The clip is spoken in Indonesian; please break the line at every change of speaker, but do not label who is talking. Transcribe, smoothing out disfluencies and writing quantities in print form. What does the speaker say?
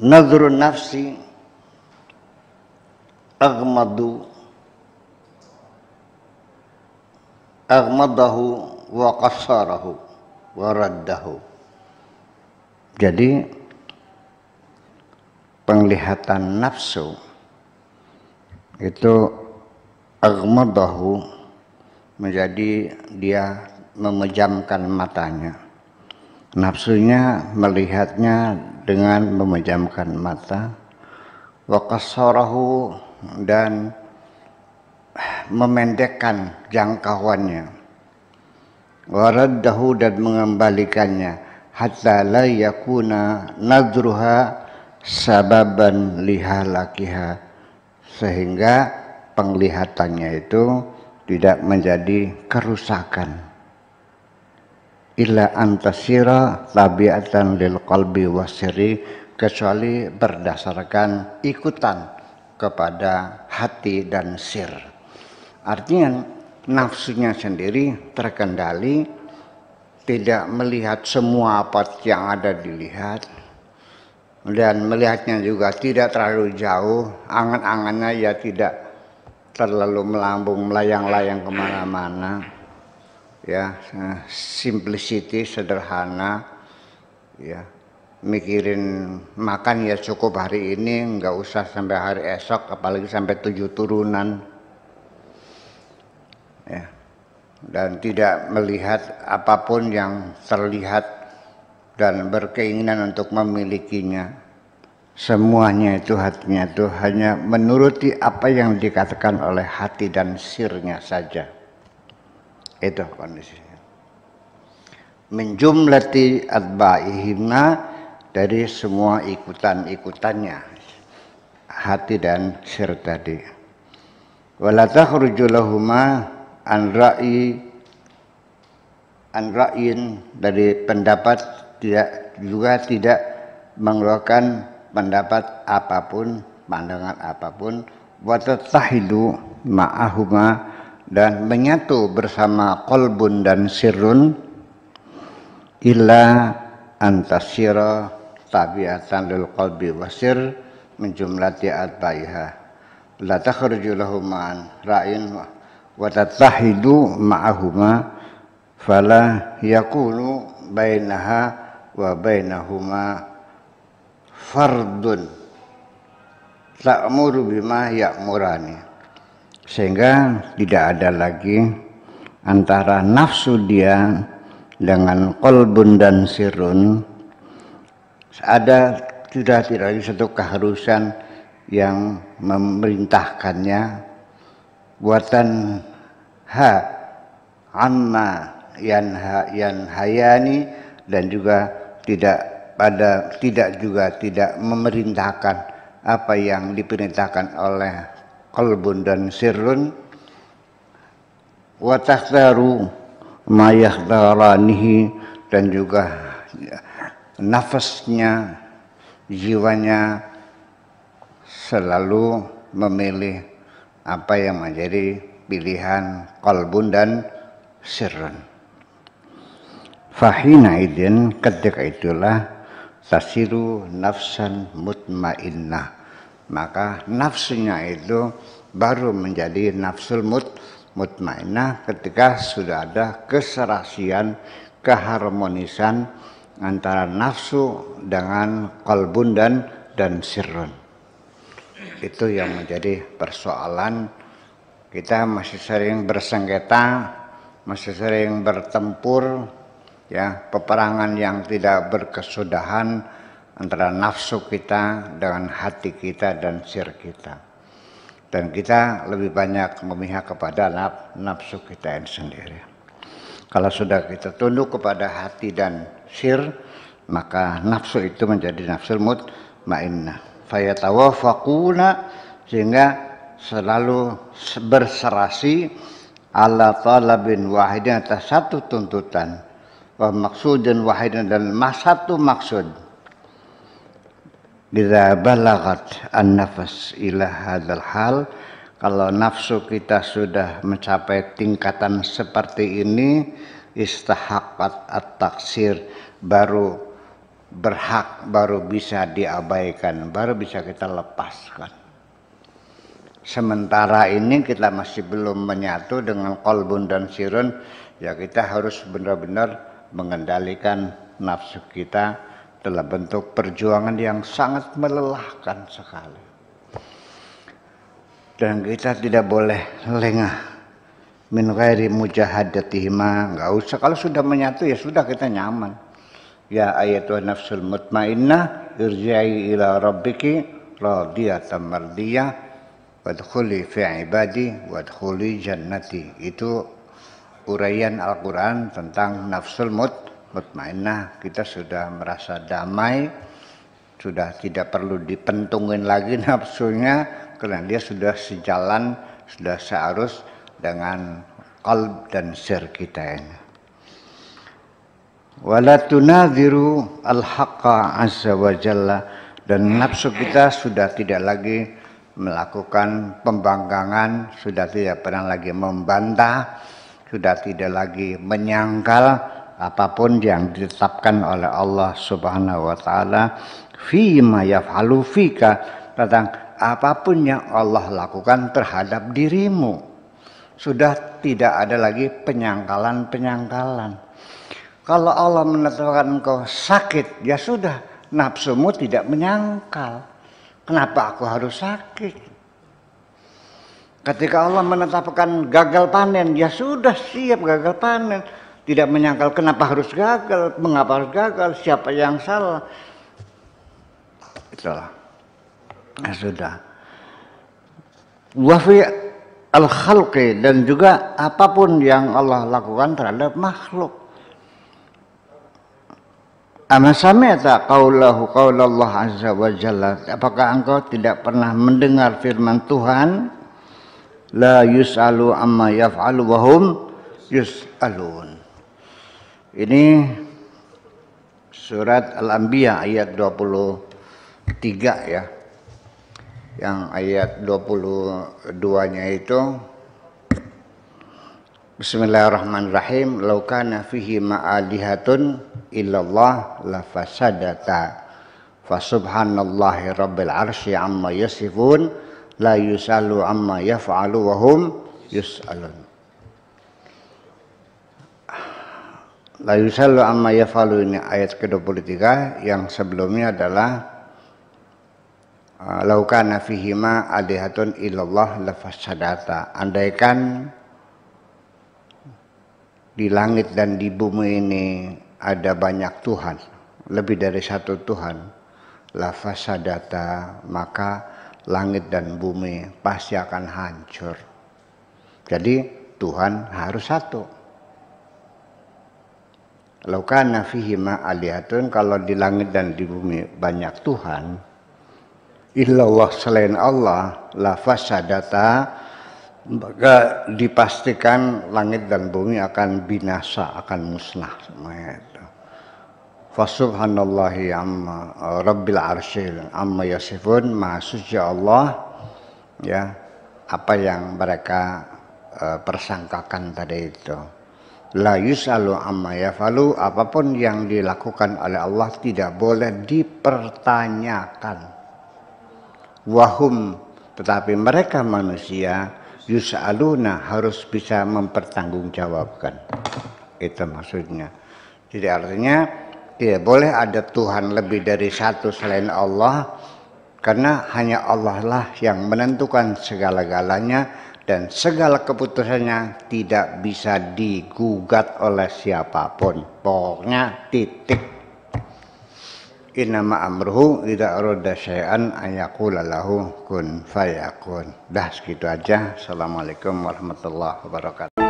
Nadhrun nafsi aghmadahu wa qassarahu wa raddahu. Jadi penglihatan nafsu itu aghmadahu, menjadi dia memejamkan matanya. Nafsunya melihatnya dengan memejamkan mata. Wa qassarahu, dan memendekkan jangkauannya. Wa raddahu, dan mengembalikannya. Hatta la yakuna nadruha sababan lihalakiha, sehingga penglihatannya itu tidak menjadi kerusakan. Illa antasira tabiatan lil qalbi wasiri, kecuali berdasarkan ikutan kepada hati dan sir. Artinya nafsunya sendiri terkendali, tidak melihat semua apa yang ada dilihat, dan melihatnya juga tidak terlalu jauh, angan-angannya ya tidak terlalu melambung melayang-layang kemana-mana, ya, simplicity, sederhana, ya, mikirin makan ya cukup hari ini, nggak usah sampai hari esok, apalagi sampai 7 turunan, ya. Dan tidak melihat apapun yang terlihat dan berkeinginan untuk memilikinya. Semuanya itu, hatinya itu hanya menuruti apa yang dikatakan oleh hati dan sirnya saja. Itu kondisinya. Min jumlati atba'ihimna, dari semua ikutan-ikutannya hati dan sir tadi. Wala takhruju lahuma an ra'yin, dari pendapat, tidak mengeluarkan pendapat apapun, pandangan apapun. Wa tatahidu ma'ahuma, dan menyatu bersama qalbun dan sirrun. Illa antasira tabiatan lil qalbi wasir min jumlati atbaiha. La takhruju lahuma ra'in wa tatahidu ma'ahuma, fala yakunu bainaha wa bainahuma fardun ta'muru bima ya'murani, sehingga tidak ada lagi antara nafsu dia dengan qalbun dan sirrun, sudah tidak lagi satu keharusan yang memerintahkannya. Watan ha amma yanhayani, dan juga tidak memerintahkan apa yang diperintahkan oleh qalbun dan sirrun. Wa takhtaru ma yakhtaranihi, dan juga nafasnya, jiwanya selalu memilih apa yang menjadi pilihan qalbun dan sirrun. Fahina idin, ketika itulah tasiru nafsan mutmainnah, maka nafsunya itu baru menjadi nafsul mutmainnah ketika sudah ada keserasian, keharmonisan antara nafsu dengan qalbun dan sirrun. Itu yang menjadi persoalan. Kita masih sering bersengketa, masih sering bertempur, ya, peperangan yang tidak berkesudahan antara nafsu kita dengan hati kita dan sir kita. Dan kita lebih banyak memihak kepada nafsu kita yang sendiri. Kalau sudah kita tunduk kepada hati dan sir, maka nafsu itu menjadi nafsul mutmainnah. Fayatawafaquna, sehingga selalu berserasi ala talabin wahidin, atas satu tuntutan, wa maksudin wahidin, dan satu maksud. Bila balagat an-nafas ila hadzal hal, kalau nafsu kita sudah mencapai tingkatan seperti ini, istahaqqat at-taksir, baru berhak, baru bisa diabaikan, baru bisa kita lepaskan. Sementara ini kita masih belum menyatu dengan qalbun dan sirun, ya kita harus benar-benar mengendalikan nafsu kita dalam bentuk perjuangan yang sangat melelahkan sekali. Dan kita tidak boleh lengah min ghairi mujahadatihima, enggak usah, kalau sudah menyatu ya sudah, kita nyaman. Ya ayatuhan nafsul mutmainnah irji'i ila rabbiki radiyatan mardiyah wadkhuli fi ibadi wadkhuli jannati. Itu uraian Al-Quran tentang nafsul mutmainnah. Kita sudah merasa damai, sudah tidak perlu dipentungin lagi nafsunya, karena dia sudah sejalan, sudah searus dengan qalb dan sir kita ini. Wala tunadhiru al-haqqa azza wa jalla, dan nafsu kita sudah tidak lagi melakukan pembangkangan, sudah tidak pernah lagi membantah, sudah tidak lagi menyangkal apapun yang ditetapkan oleh Allah Subhanahu wa taala fi ma yaf'alu fika, tentang apapun yang Allah lakukan terhadap dirimu. Sudah tidak ada lagi penyangkalan-penyangkalan. Kalau Allah menetapkan engkau sakit, ya sudah, nafsumu tidak menyangkal. Kenapa aku harus sakit? Ketika Allah menetapkan gagal panen, ya sudah, siap gagal panen. Tidak menyangkal kenapa harus gagal, mengapa harus gagal, siapa yang salah. Itulah. Ya sudah. Wafi al-khalqi, dan juga apapun yang Allah lakukan terhadap makhluk. Ama sami'ta qaulallah azza wa jalla, apakah engkau tidak pernah mendengar firman Tuhan, la yus'alu amma yaf'alu wa hum yus'alun. Ini surat Al-Anbiya ayat 23 ya. Yang ayat 22-nya itu Bismillahirrahmanirrahim. Lau kana fihi ma'alihatun illallah la fasadata fa subhanallahi rabbil arsy amma yasifun la yusalu amma yaf'alu wa hum yus'alun. La yusalu amma yaf'alu, ini ayat ke-23. Yang sebelumnya adalah lau kana fihi ma'alihatun illallah la fasadata, andaikan di langit dan di bumi ini ada banyak Tuhan, lebih dari satu Tuhan, la fasadata, maka langit dan bumi pasti akan hancur. Jadi Tuhan harus satu. Lau kana fihi ma'alihatun, kalau di langit dan di bumi banyak Tuhan, illallah, selain Allah, la fasadata, maka dipastikan langit dan bumi akan binasa, akan musnah semuanya itu. Fasubhanallahi amma rabbil arsy amma yasifun, maha suci Allah ya apa yang mereka persangkakan tadi itu. La yusalu amma yafalu, apapun yang dilakukan oleh Allah tidak boleh dipertanyakan. Wahum, tetapi mereka manusia yus'aluna, harus bisa mempertanggungjawabkan. Itu maksudnya. Jadi artinya tidak boleh ada Tuhan lebih dari satu selain Allah, karena hanya Allah lah yang menentukan segala-galanya, dan segala keputusannya tidak bisa digugat oleh siapapun. Pokoknya titik. Innama amruhu idza arada syai'an ayaqula lahu kun fayakun. Dah segitu aja. Assalamualaikum warahmatullahi wabarakatuh.